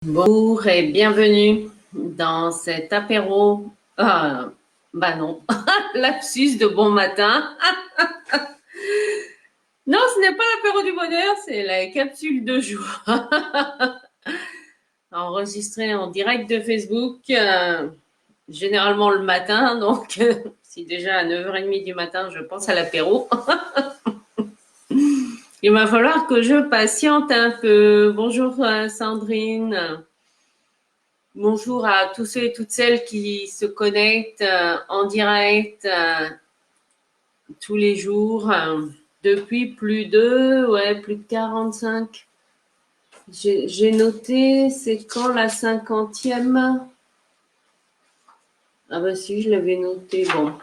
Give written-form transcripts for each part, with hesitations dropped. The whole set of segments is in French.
Bonjour et bienvenue dans cet apéro. Bah non, lapsus de bon matin. Non, ce n'est pas l'apéro du bonheur, c'est la capsule de joie. Enregistrée en direct de Facebook, généralement le matin. Donc, si déjà à 9h30 du matin, je pense à l'apéro. Il va falloir que je patiente un peu. Bonjour Sandrine. Bonjour à tous ceux et toutes celles qui se connectent en direct tous les jours depuis plus de 45. J'ai noté, c'est quand la 50e? Ah bah si, je l'avais noté. Bon,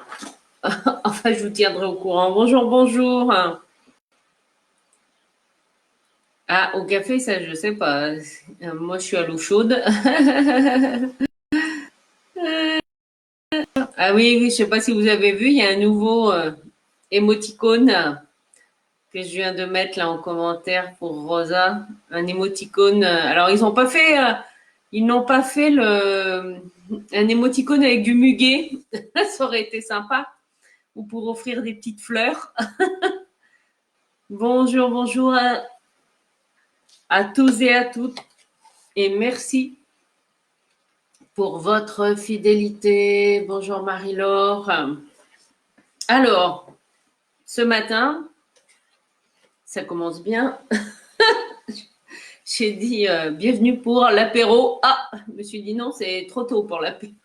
enfin, je vous tiendrai au courant. Bonjour, bonjour. Ah, au café, ça, je sais pas. Moi, je suis à l'eau chaude. Ah oui, oui, je sais pas si vous avez vu, il y a un nouveau émoticône que je viens de mettre là en commentaire pour Rosa, un émoticône. Alors ils n'ont pas fait un émoticône avec du muguet. Ça aurait été sympa. Ou pour offrir des petites fleurs. Bonjour, bonjour à tous et à toutes. Et merci pour votre fidélité. Bonjour Marie-Laure. Alors, ce matin, ça commence bien. J'ai dit bienvenue pour l'apéro. Ah, je me suis dit non, c'est trop tôt pour l'apéro.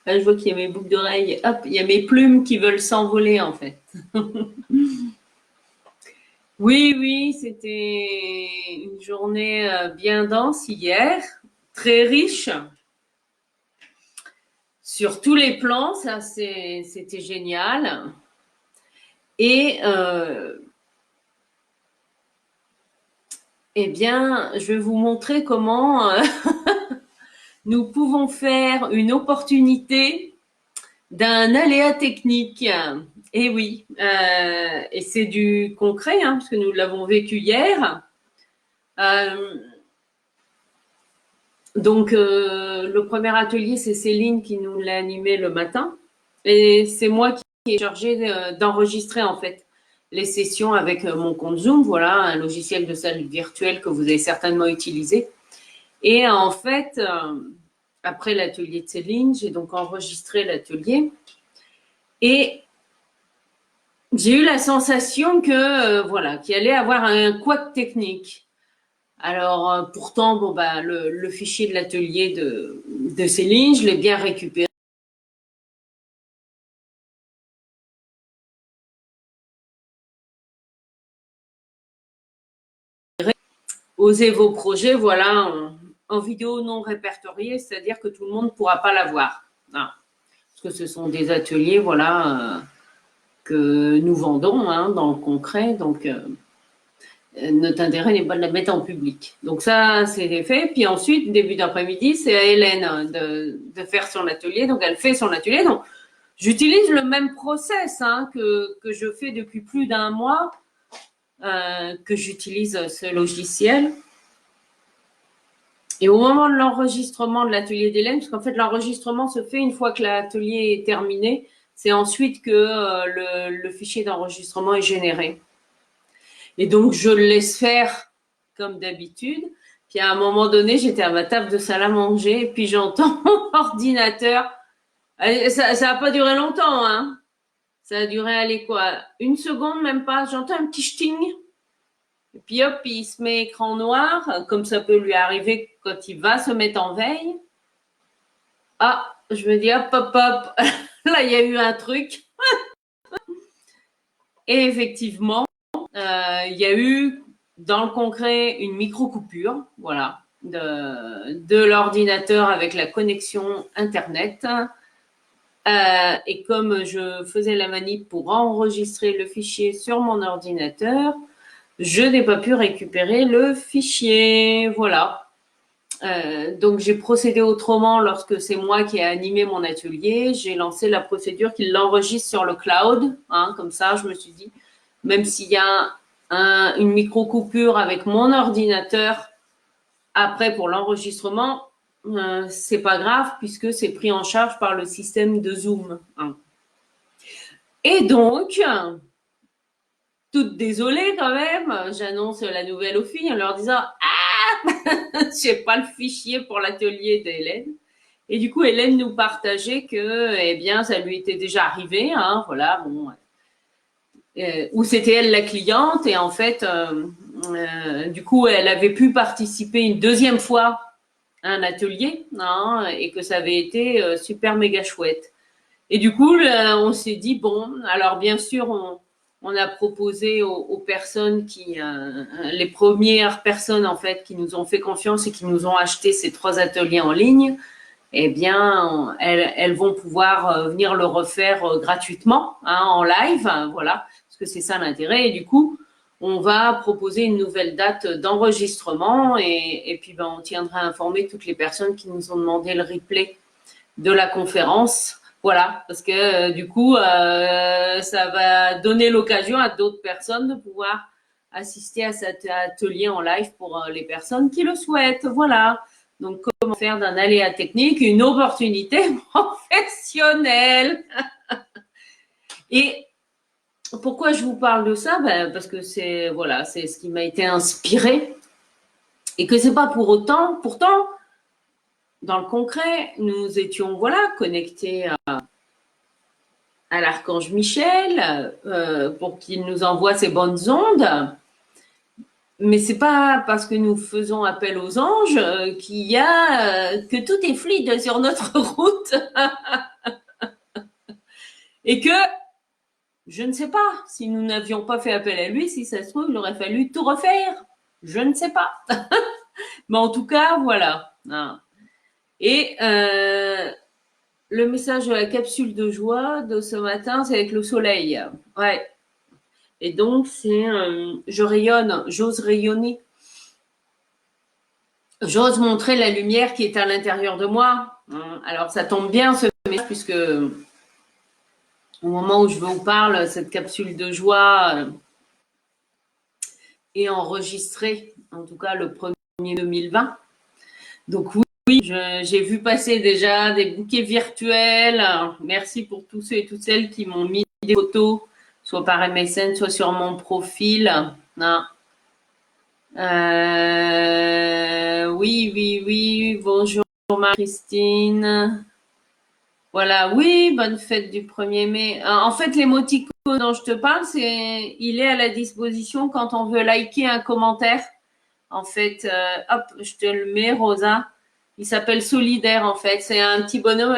Là, je vois qu'il y a mes boucles d'oreilles. Hop, il y a mes plumes qui veulent s'envoler en fait. Oui, oui, c'était une journée bien dense hier, très riche sur tous les plans. Ça, c'était génial. Et eh bien, je vais vous montrer comment nous pouvons faire une opportunité d'un aléa technique. Et oui, et c'est du concret, hein, parce que nous l'avons vécu hier. Donc, le premier atelier, c'est Céline qui nous l'a animé le matin. Et c'est moi qui ai chargé d'enregistrer, en fait, les sessions avec mon compte Zoom. Voilà, un logiciel de salle virtuelle que vous avez certainement utilisé. Et en fait, après l'atelier de Céline, j'ai donc enregistré l'atelier. Et j'ai eu la sensation que, voilà, qu'il allait avoir un couac technique. Alors, pourtant, bon, bah, le fichier de l'atelier de Céline, je l'ai bien récupéré. Osez vos projets, voilà, en vidéo non répertoriée, c'est-à-dire que tout le monde ne pourra pas l'avoir. Voilà. Parce que ce sont des ateliers, voilà, que nous vendons hein, dans le concret. Donc, notre intérêt n'est pas de la mettre en public. Donc ça, c'est fait. Puis ensuite, début d'après-midi, c'est à Hélène de faire son atelier. Donc elle fait son atelier. Donc j'utilise le même process hein, que je fais depuis plus d'un mois, que j'utilise ce logiciel. Et au moment de l'enregistrement de l'atelier d'Hélène, parce qu'en fait l'enregistrement se fait une fois que l'atelier est terminé, c'est ensuite que le fichier d'enregistrement est généré. Et donc, je le laisse faire comme d'habitude. Puis à un moment donné, j'étais à ma table de salle à manger, et puis j'entends mon ordinateur. Ça n'a pas duré longtemps, hein. Ça a duré, allez, quoi, une seconde, même pas. J'entends un petit ch'ting. Et puis hop, il se met écran noir, comme ça peut lui arriver quand il va se mettre en veille. Ah, je me dis, hop, hop, hop. Là, il y a eu un truc. Et effectivement, il y a eu dans le concret une micro-coupure, voilà, de l'ordinateur avec la connexion Internet. Et comme je faisais la manip pour enregistrer le fichier sur mon ordinateur, je n'ai pas pu récupérer le fichier. Voilà. Donc j'ai procédé autrement lorsque c'est moi qui ai animé mon atelier. J'ai lancé la procédure qu'il l'enregistre sur le cloud. Hein, comme ça, je me suis dit, même s'il y a une micro-coupure avec mon ordinateur après pour l'enregistrement, c'est pas grave puisque c'est pris en charge par le système de Zoom. Et donc, toute désolée quand même, j'annonce la nouvelle aux filles en leur disant « Ah, j'ai pas le fichier pour l'atelier d'Hélène ». Et du coup, Hélène nous partageait que, eh bien, ça lui était déjà arrivé, hein, voilà, bon, où c'était elle la cliente et en fait, du coup, elle avait pu participer une deuxième fois à un atelier, hein, et que ça avait été super méga chouette. Et du coup, on s'est dit bon, alors bien sûr, on a proposé aux personnes les premières personnes en fait qui nous ont fait confiance et qui nous ont acheté ces 3 ateliers en ligne, eh bien, elles vont pouvoir venir le refaire gratuitement, hein, en live, hein, voilà, parce que c'est ça l'intérêt. Et du coup, on va proposer une nouvelle date d'enregistrement et puis ben, on tiendra informer toutes les personnes qui nous ont demandé le replay de la conférence. Voilà, parce que du coup, ça va donner l'occasion à d'autres personnes de pouvoir assister à cet atelier en live pour les personnes qui le souhaitent. Voilà. Donc, comment faire d'un aléa technique une opportunité professionnelle. Et pourquoi je vous parle de ça? Ben, parce que c'est voilà, c'est ce qui m'a été inspiré et que c'est pas pour autant. Pourtant, dans le concret, nous étions voilà connectés à l'archange Michel pour qu'il nous envoie ces bonnes ondes. Mais c'est pas parce que nous faisons appel aux anges qu'il y a que tout est fluide sur notre route et que je ne sais pas si nous n'avions pas fait appel à lui, si ça se trouve, il aurait fallu tout refaire. Je ne sais pas. Mais en tout cas, voilà. Et le message de la capsule de joie de ce matin, c'est avec le soleil. Ouais. Et donc, c'est je rayonne, j'ose rayonner. J'ose montrer la lumière qui est à l'intérieur de moi. Alors, ça tombe bien ce message puisque au moment où je vous parle, cette capsule de joie est enregistrée, en tout cas le 1er 2020. Donc oui, j'ai vu passer déjà des bouquets virtuels. Merci pour tous ceux et toutes celles qui m'ont mis des photos, soit par MSN, soit sur mon profil. Oui. Bonjour Marie-Christine. Voilà, oui, bonne fête du 1er mai. En fait, l'émoticône dont je te parle, il est à la disposition quand on veut liker un commentaire. En fait, hop, je te le mets, Rosa. Il s'appelle Solidaire, en fait. C'est un petit bonhomme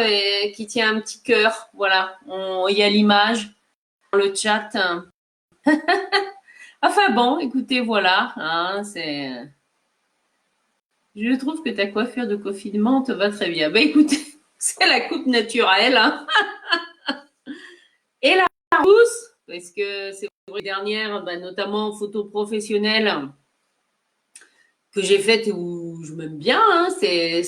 qui tient un petit cœur. Voilà, il y a l'image dans le chat. Enfin bon, écoutez, voilà. Je trouve que ta coiffure de confinement te va très bien. Ben écoutez, c'est la coupe naturelle. Hein. Et la rousse, parce que c'est la dernière, notamment en photo professionnelle, que j'ai faite où je m'aime bien, hein, c'était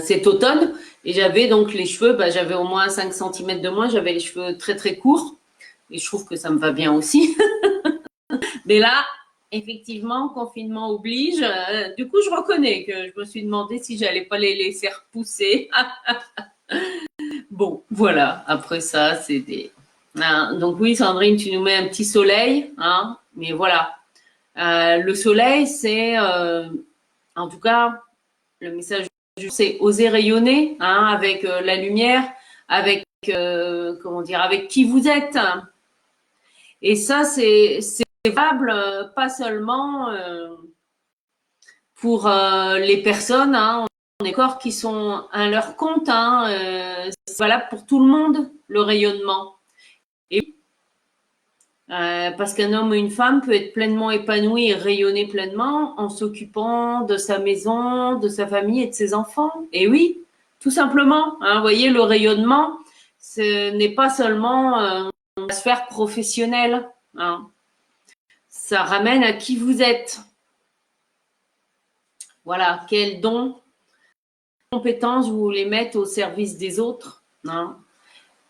cet automne. Et j'avais donc les cheveux, j'avais au moins 5 cm de moins, j'avais les cheveux très très courts. Et je trouve que ça me va bien aussi. Mais là, effectivement, confinement oblige. Du coup, je reconnais que je me suis demandé si j'allais pas les laisser repousser. Bon, voilà. Après ça, c'est des... donc oui, Sandrine, tu nous mets un petit soleil. Hein, mais voilà. Le soleil, c'est... en tout cas, le message, c'est oser rayonner avec la lumière, avec, avec qui vous êtes. Et ça, c'est valable pas seulement pour les personnes, des corps qui sont à leur compte. C'est valable pour tout le monde, le rayonnement. Et parce qu'un homme ou une femme peut être pleinement épanoui et rayonner pleinement en s'occupant de sa maison, de sa famille et de ses enfants. Et oui, tout simplement. Vous voyez, le rayonnement, ce n'est pas seulement la sphère professionnelle. Ça ramène à qui vous êtes. Voilà, quels dons, compétences vous voulez mettre au service des autres.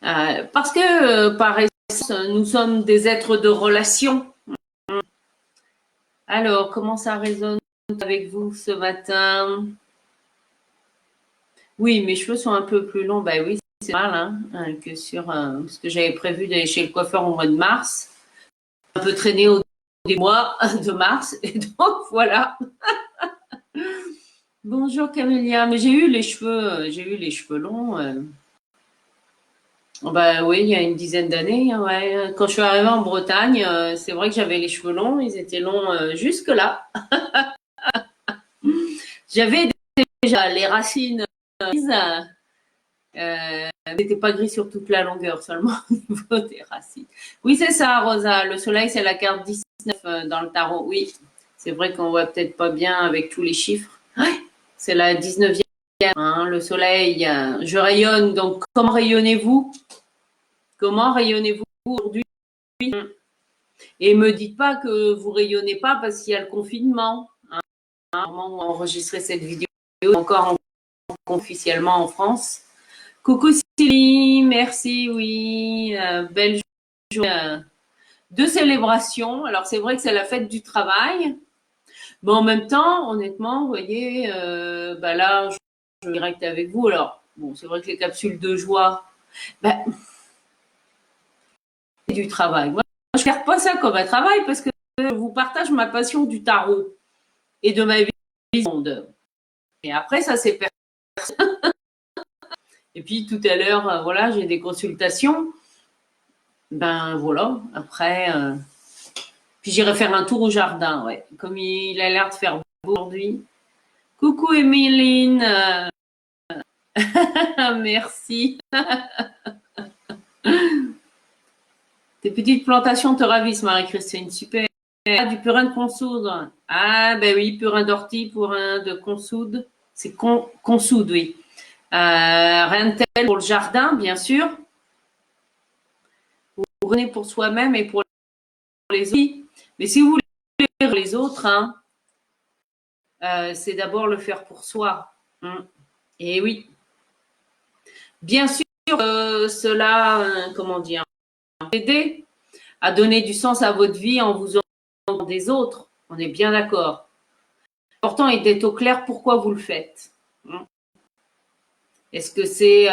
Parce que, par essence, nous sommes des êtres de relation. Alors, comment ça résonne avec vous ce matin? Oui, mes cheveux sont un peu plus longs. Bah oui, c'est mal que sur ce que j'avais prévu d'aller chez le coiffeur au mois de mars. Un peu traîné au des mois de mars. Et donc, voilà. Bonjour Camélia. Mais j'ai eu les cheveux longs. Bah oui, il y a une dizaine d'années. Ouais. Quand je suis arrivée en Bretagne, c'est vrai que j'avais les cheveux longs. Ils étaient longs jusque là. J'avais déjà les racines grises. N'était pas gris sur toute la longueur, seulement au niveau des racines. Oui, c'est ça, Rosa. Le soleil, c'est la carte 19 dans le tarot. Oui, c'est vrai qu'on voit peut-être pas bien avec tous les chiffres. Ouais, c'est la 19e. Le soleil, je rayonne. Donc, comment rayonnez-vous? Comment rayonnez-vous aujourd'hui? Et me dites pas que vous rayonnez pas parce qu'il y a le confinement. Au moment où on enregistrait cette vidéo, encore officiellement en France. Coucou Céline, merci, oui, belle journée de célébration. Alors c'est vrai que c'est la fête du travail, mais en même temps, honnêtement, vous voyez, bah là, je suis direct avec vous. Alors, bon, c'est vrai que les capsules de joie, bah, c'est du travail. Moi, je ne regarde pas ça comme un travail parce que je vous partage ma passion du tarot et de ma vie du monde. Et après, ça c'est personnel. Et puis tout à l'heure, voilà, j'ai des consultations. Ben voilà, après, puis j'irai faire un tour au jardin, ouais. Comme il a l'air de faire beau aujourd'hui. Coucou Emeline, merci. Tes petites plantations te ravissent, Marie-Christine, super. Ah, du purin de consoude. Ah, ben oui, purin d'ortie, purin de consoude. C'est consoude, oui. Rien de tel pour le jardin, bien sûr. Vous prenez pour soi-même et pour les autres. Mais si vous voulez pour les autres, c'est d'abord le faire pour soi. Et oui, bien sûr, cela, comment dire, aider à donner du sens à votre vie en vous orientant des autres. On est bien d'accord. L'important est d'être au clair pourquoi vous le faites. Est-ce que c'est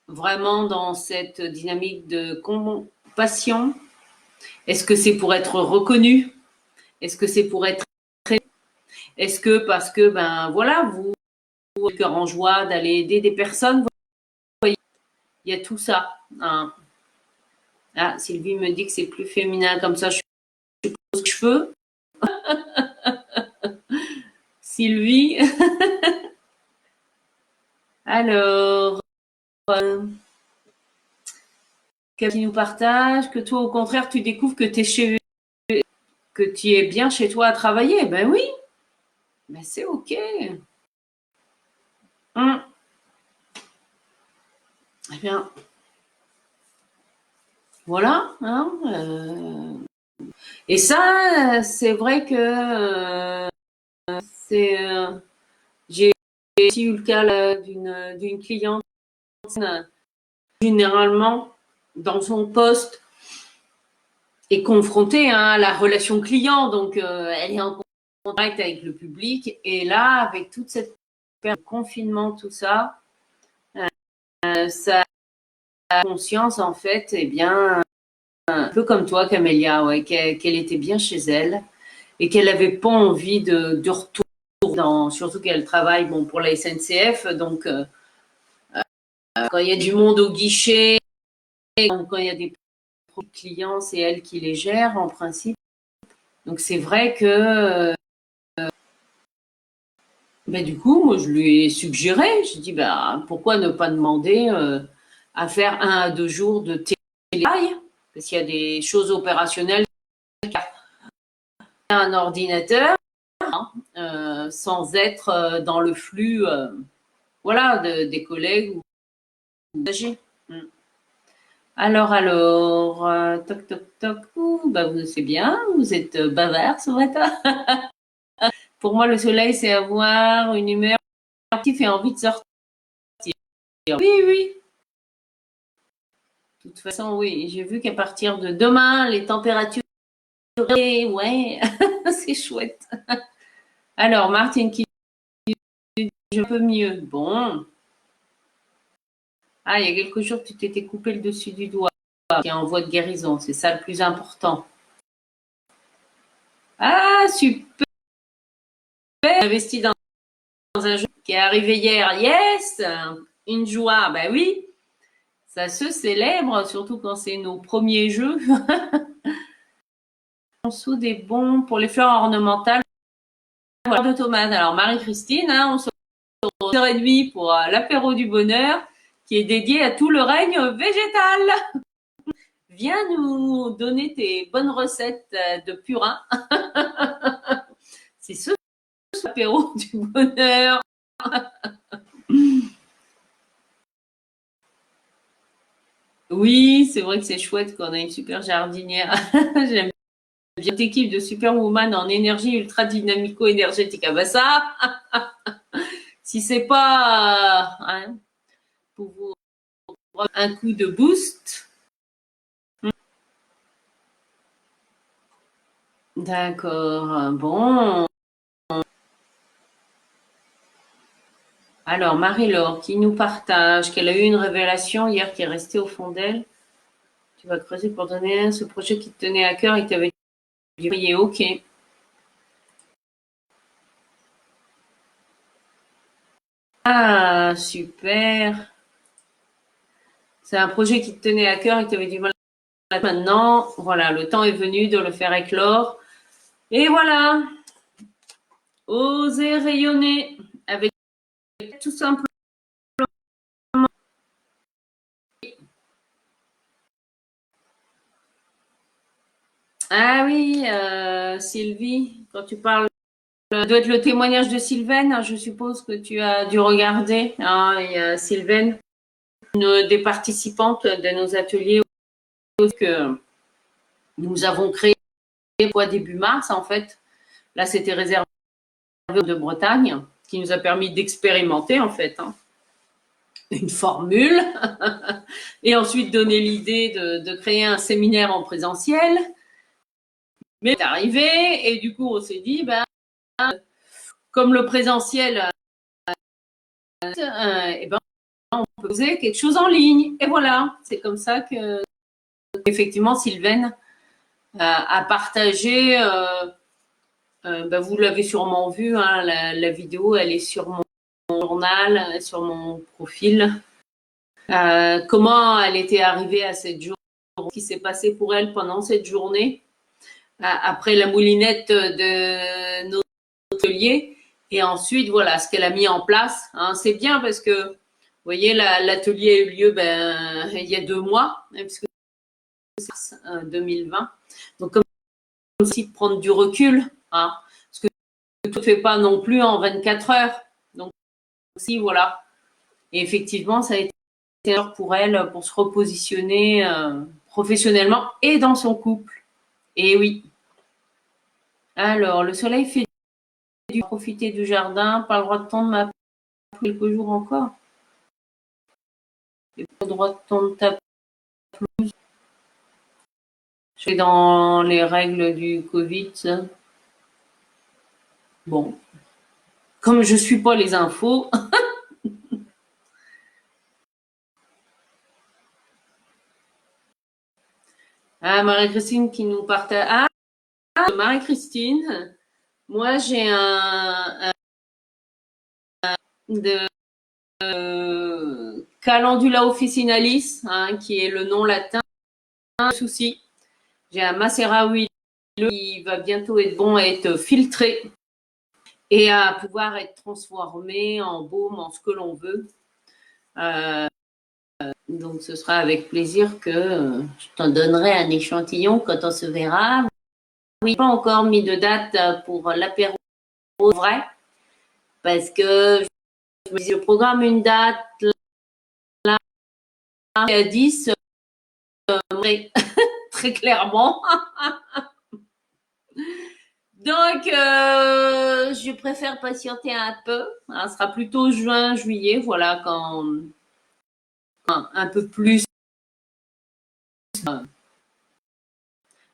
vraiment dans cette dynamique de compassion? Est-ce que c'est pour être reconnu? Est-ce que c'est pour être aimé? Est-ce que parce que, ben voilà, vous avez le cœur en joie d'aller aider des personnes? Vous voyez, il y a tout ça. Ah, Sylvie me dit que c'est plus féminin comme ça, je suppose que je peux. Sylvie. Alors, qui nous partage que toi, au contraire, tu découvres que que tu es bien chez toi à travailler. Ben oui, ben c'est OK. Eh bien, voilà. Et ça, c'est vrai que c'est. J'ai aussi eu le cas d'une cliente, généralement, dans son poste, est confrontée à la relation client. Donc, elle est en contact avec le public. Et là, avec toute cette période de confinement, tout ça, ça a conscience, en fait, eh bien, un peu comme toi, Camélia, ouais, qu'elle était bien chez elle et qu'elle n'avait pas envie de retourner surtout qu'elle travaille bon, pour la SNCF. Donc, quand il y a du monde au guichet, quand il y a des clients, c'est elle qui les gère en principe. Donc, c'est vrai que ben, du coup, moi, je lui ai suggéré, je dis, ben, pourquoi ne pas demander à faire 1 à 2 jours de télétravail, parce qu'il y a des choses opérationnelles, un ordinateur, sans être dans le flux voilà, des collègues ou d'agir. Alors, toc, toc, toc, bah, c'est bien, vous êtes bavard ce matin. Pour moi, le soleil, c'est avoir une humeur qui fait envie de sortir. Oui, oui. De toute façon, oui, j'ai vu qu'à partir de demain, les températures Ouais, c'est chouette. Alors, Martine qui dit un peu mieux. Bon. Ah, il y a quelques jours, tu t'étais coupé le dessus du doigt, qui est en voie de guérison. C'est ça le plus important. Ah, super. Investi dans un jeu qui est arrivé hier. Yes, une joie. Ben oui, ça se célèbre, surtout quand c'est nos premiers jeux. En dessous des bons pour les fleurs ornementales. Voilà, de tomates. Alors, Marie-Christine, on se retrouve à 11h30 pour l'apéro du bonheur qui est dédié à tout le règne végétal. Viens nous donner tes bonnes recettes de purin. C'est ce apéro du bonheur. Oui, c'est vrai que c'est chouette qu'on a une super jardinière. J'aime bien cette équipe de superwoman en énergie ultra dynamico-énergétique. Ah bah ça, si c'est pas pour vous un coup de boost. D'accord. Bon. Alors, Marie-Laure qui nous partage qu'elle a eu une révélation hier qui est restée au fond d'elle. Tu vas creuser pour donner ce projet qui te tenait à cœur et qui t'avait dit oui, ok. Ah, super. C'est un projet qui te tenait à cœur et que tu avais du mal à maintenant. Voilà, le temps est venu de le faire éclore. Et voilà, oser rayonner avec tout simplement. Ah oui, Sylvie, quand tu parles, ça doit être le témoignage de Sylvaine. Je suppose que tu as dû regarder. Il y a Sylvaine, une des participantes de nos ateliers que nous avons créé début mars en fait. Là, c'était réservé de Bretagne, qui nous a permis d'expérimenter en fait une formule et ensuite donner l'idée de créer un séminaire en présentiel. Mais c'est arrivé et du coup on s'est dit, comme le présentiel, on peut poser quelque chose en ligne. Et voilà, c'est comme ça que effectivement Sylvaine a partagé. Vous l'avez sûrement vu, la vidéo, elle est sur mon journal, sur mon profil. Comment elle était arrivée à cette journée, ce qui s'est passé pour elle pendant cette journée, après la moulinette de notre atelier, et ensuite, voilà, ce qu'elle a mis en place. C'est bien parce que, vous voyez, l'atelier a eu lieu il y a 2 mois, puisque c'est 2020. Donc, comme aussi de prendre du recul, parce que tu ne fais pas non plus en 24 heures. Donc, aussi, voilà. Et effectivement, ça a été pour elle pour se repositionner professionnellement et dans son couple. Et oui. Alors, le soleil fait du profiter du jardin, pas le droit de tondre ma quelques jours encore. J'ai pas le droit de tondre ta pelouse. Je suis dans les règles du Covid. Ça. Bon. Comme je suis pas les infos. Marie-Christine qui nous partage. Marie-Christine. Moi, j'ai un de Calendula officinalis, qui est le nom latin. Souci. J'ai un macérat huileux qui va bientôt être bon à être filtré et à pouvoir être transformé en baume, en ce que l'on veut. Donc, ce sera avec plaisir que je t'en donnerai un échantillon quand on se verra. Oui, pas encore mis de date pour l'apéro vrai, parce que je programme une date là à 10, très clairement. Donc, je préfère patienter un peu. Ce sera plutôt juin, juillet, voilà, quand un peu plus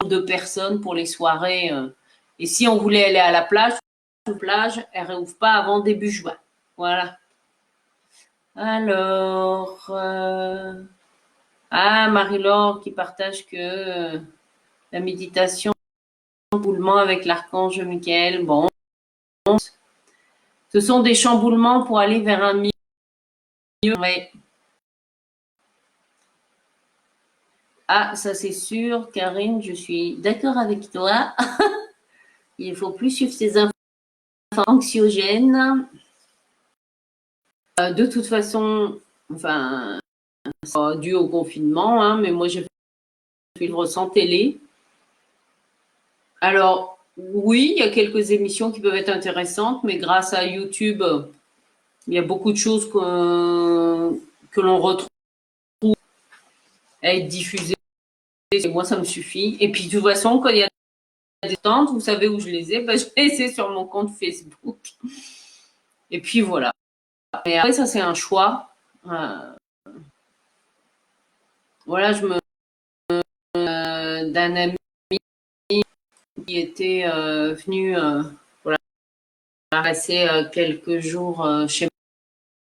de personnes pour les soirées. Et si on voulait aller à la plage, elle ne réouvre pas avant début juin. Voilà. Alors, Marie-Laure qui partage que la méditation, chamboulement avec l'archange Michael. Bon, ce sont des chamboulements pour aller vers un mieux. Ouais. Ah, ça c'est sûr, Karine, je suis d'accord avec toi. Il ne faut plus suivre ces infos anxiogènes. De toute façon, enfin, c'est dû au confinement, hein, mais moi j'ai fait vivre sans télé. Alors, oui, il y a quelques émissions qui peuvent être intéressantes, mais grâce à YouTube, il y a beaucoup de choses que l'on retrouve à être diffusées. Et moi, ça me suffit. Et puis, de toute façon, quand il y a des tentes, vous savez où je les ai, je les ai sur mon compte Facebook. Et puis, voilà. Et après, ça, c'est un choix. Voilà, je me d'un ami qui était venu voilà, passer quelques jours chez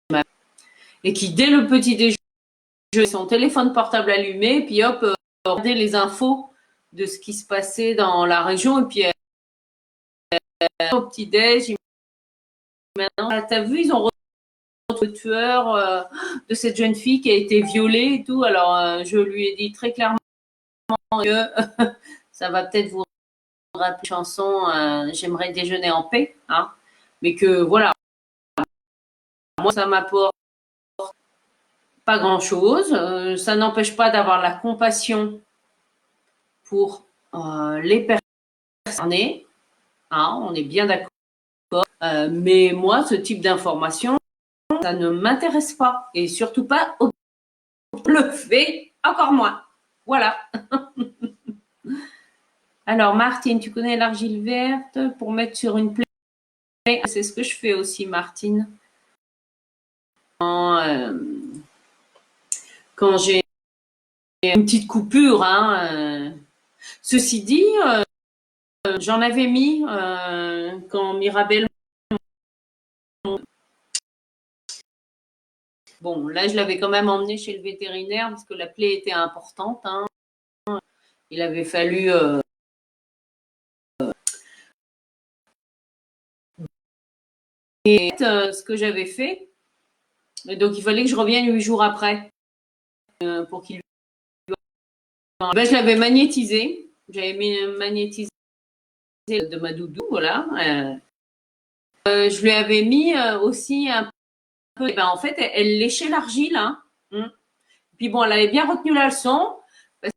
moi et qui, dès le petit déjeuner, son téléphone portable allumé, puis hop, regardait les infos de ce qui se passait dans la région. Et puis, au petit déj, maintenant, t'as vu, ils ont retrouvé le tueur de cette jeune fille qui a été violée et tout. Alors, je lui ai dit très clairement que ça va peut-être vous rappeler une chanson J'aimerais déjeuner en paix, hein, mais que voilà, moi, ça m'apporte pas grand-chose. Ça n'empêche pas d'avoir la compassion pour les personnes concernées. Hein, on est bien d'accord. Mais moi, ce type d'information, ça ne m'intéresse pas. Et surtout pas au le fait, encore moins. Voilà. Alors, Martine, tu connais l'argile verte pour mettre sur une plaie? C'est ce que je fais aussi, Martine. Quand j'ai une petite coupure, hein. Ceci dit, j'en avais mis quand Mirabelle. Bon, là, je l'avais quand même emmené chez le vétérinaire parce que la plaie était importante. Hein. Il avait fallu ce que j'avais fait. Donc, il fallait que je revienne 8 jours après pour qu'il. Ben, je l'avais magnétisé. J'avais mis magnétisé de ma doudou, voilà. Je lui avais mis aussi un peu. Ben, en fait, elle léchait l'argile. Hein. Puis bon, elle avait bien retenu la leçon. Parce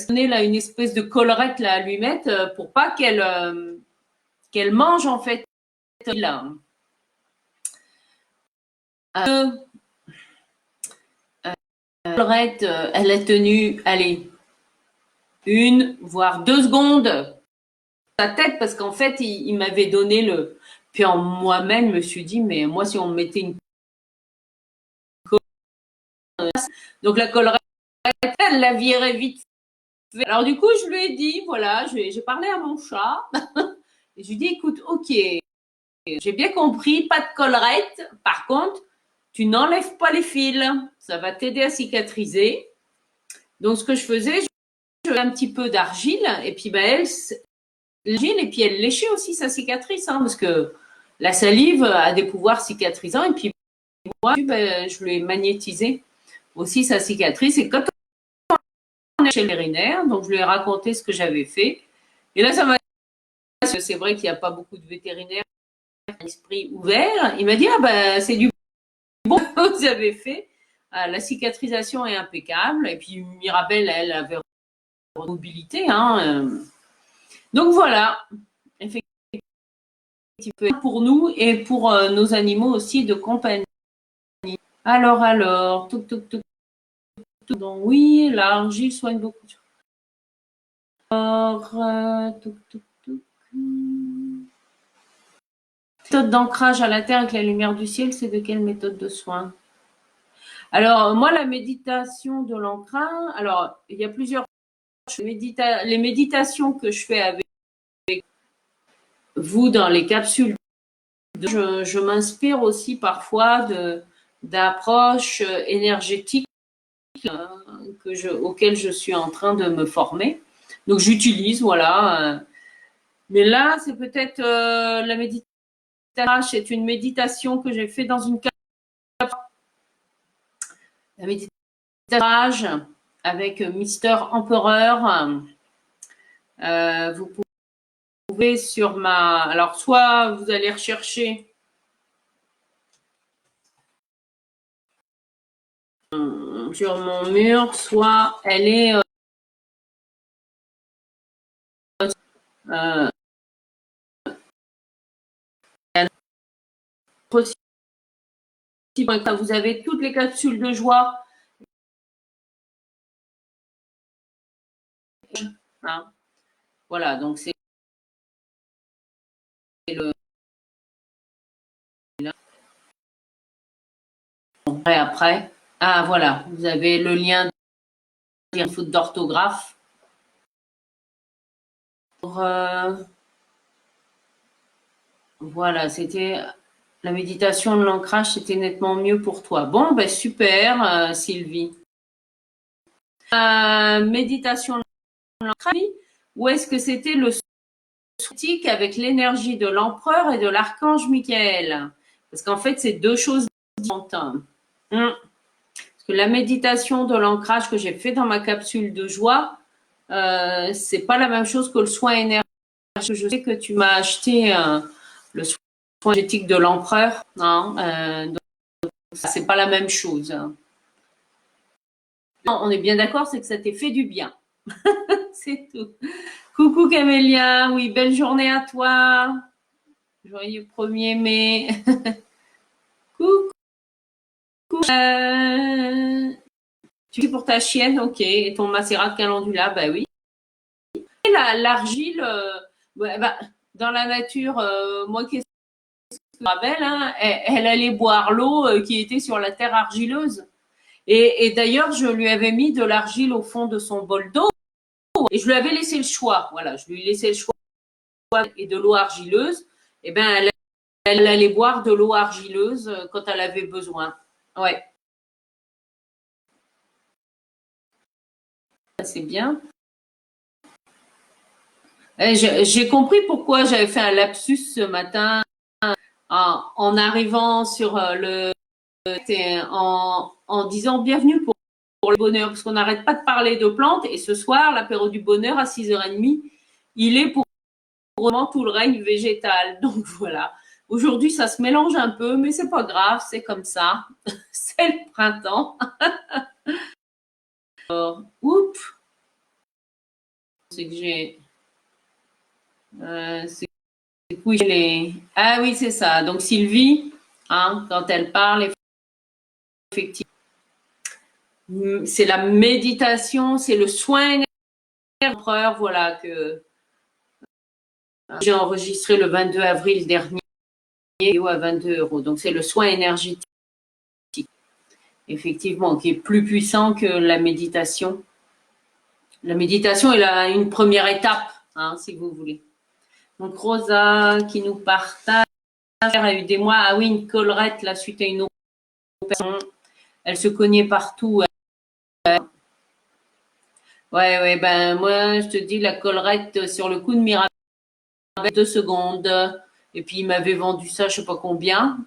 qu'on est là une espèce de collerette là à lui mettre pour pas qu'elle mange en fait. Là. Collerette, elle a tenu, allez, 1 voire 2 secondes sa tête parce qu'en fait, il m'avait donné le. Puis en moi-même, je me suis dit, mais moi, si on me mettait une donc la collerette, elle la virait vite. Alors du coup, je lui ai dit, voilà, j'ai parlé à mon chat. Et je lui ai dit, écoute, ok, j'ai bien compris, pas de collerette. Par contre, tu n'enlèves pas les fils. Ça va t'aider à cicatriser. Donc, ce que je faisais, je mets un petit peu d'argile et puis ben, l'argile et puis elle léchait aussi sa cicatrice hein, parce que la salive a des pouvoirs cicatrisants et puis moi, ben, je lui ai magnétisé aussi sa cicatrice. Et quand on est chez le vétérinaire, donc je lui ai raconté ce que j'avais fait. Et là, ça m'a dit, c'est vrai qu'il n'y a pas beaucoup de vétérinaires esprit ouvert. Il m'a dit, ah ben, c'est du bon que vous avez fait. La cicatrisation est impeccable. Et puis, Mirabelle, elle avait mobilité. Hein. Donc, voilà. Effectivement, pour nous et pour nos animaux aussi de compagnie. Alors, tout, donc, oui, l'argile soigne beaucoup. Alors, méthode d'ancrage à la terre avec la lumière du ciel, c'est de quelle méthode de soin? Alors, moi, la méditation de l'ancrage, alors, il y a plusieurs les méditations que je fais avec vous dans les capsules, je m'inspire aussi parfois d'approches énergétiques auxquelles je suis en train de me former. Donc j'utilise, voilà. Mais là, c'est peut-être la méditation. C'est une méditation que j'ai fait dans une la méditation avec Mister Empereur. Vous pouvez sur ma... Alors, soit vous allez rechercher sur mon mur, soit elle est vous avez toutes les capsules de joie. Hein. Voilà, donc c'est le... Après, ah voilà, vous avez le lien de faute d'orthographe. Voilà, c'était la méditation de l'ancrage, c'était nettement mieux pour toi. Bon, ben super, Sylvie. Méditation de l'ancrage, ou est-ce que c'était le soutique avec l'énergie de l'empereur et de l'archange Michael? Parce qu'en fait, c'est deux choses différentes. Parce que la méditation de l'ancrage que j'ai fait dans ma capsule de joie, c'est pas la même chose que le soin énergétique. Je sais que tu m'as acheté le soin énergétique de l'empereur, hein, donc c'est pas la même chose. Non, on est bien d'accord, c'est que ça t'ait fait du bien. C'est tout. Coucou Camélia, oui, belle journée à toi. Joyeux 1er mai. Coucou. Tu es pour ta chienne, ok. Et ton macérat de calendula, bah oui. Et l'argile, bah, dans la nature, moi qui me rappelle, hein, elle allait boire l'eau qui était sur la terre argileuse. Et d'ailleurs, je lui avais mis de l'argile au fond de son bol d'eau et je lui avais laissé le choix. Voilà, je lui ai laissé le choix et de l'eau argileuse. Et ben, elle allait boire de l'eau argileuse quand elle avait besoin. Ouais. C'est bien. J'ai compris pourquoi j'avais fait un lapsus ce matin en arrivant sur en disant bienvenue pour le bonheur, parce qu'on n'arrête pas de parler de plantes. Et ce soir, l'apéro du bonheur à 6h30, il est pour vraiment tout le règne végétal. Donc voilà. Aujourd'hui, ça se mélange un peu, mais c'est pas grave, c'est comme ça. C'est le printemps. Alors, oups. C'est que j'ai. C'est les. Ah oui, c'est ça. Donc Sylvie, hein, quand elle parle, effectivement, c'est la méditation, c'est le soin énergétique, voilà, que j'ai enregistré le 22 avril dernier à 22 €. Donc c'est le soin énergétique, effectivement, qui est plus puissant que la méditation. La méditation est une première étape, hein, si vous voulez. Donc Rosa qui nous partage, elle a eu des mois, ah oui, une collerette là suite à une opération. Elle se cognait partout. Ouais, ben moi je te dis la collerette sur le coup de Mirabelle, 2 secondes. Et puis il m'avait vendu ça, je sais pas combien.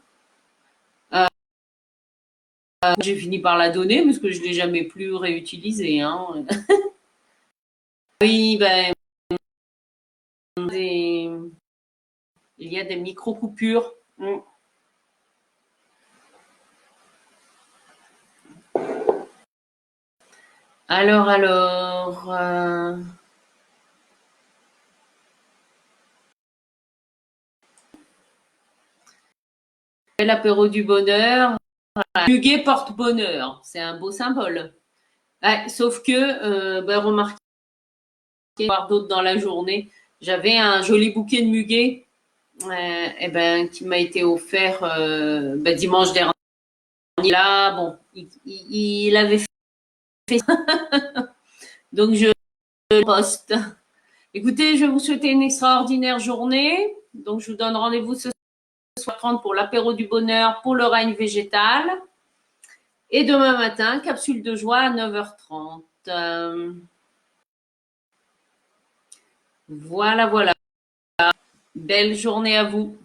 J'ai fini par la donner parce que je l'ai jamais plus réutilisée. Hein. Oui, ben il y a des micro-coupures. Alors, l'apéro du bonheur, muguet porte bonheur, c'est un beau symbole. Ouais, sauf que, ben, remarquez, voir d'autres dans la journée, j'avais un joli bouquet de muguet et ben, qui m'a été offert ben, dimanche dernier. Là, bon, il avait fait ça. Donc, poste. Écoutez, je vais vous souhaiter une extraordinaire journée. Donc, je vous donne rendez-vous ce soir 30 pour l'apéro du bonheur, pour le règne végétal. Et demain matin, capsule de joie à 9h30. Voilà, voilà. Belle journée à vous.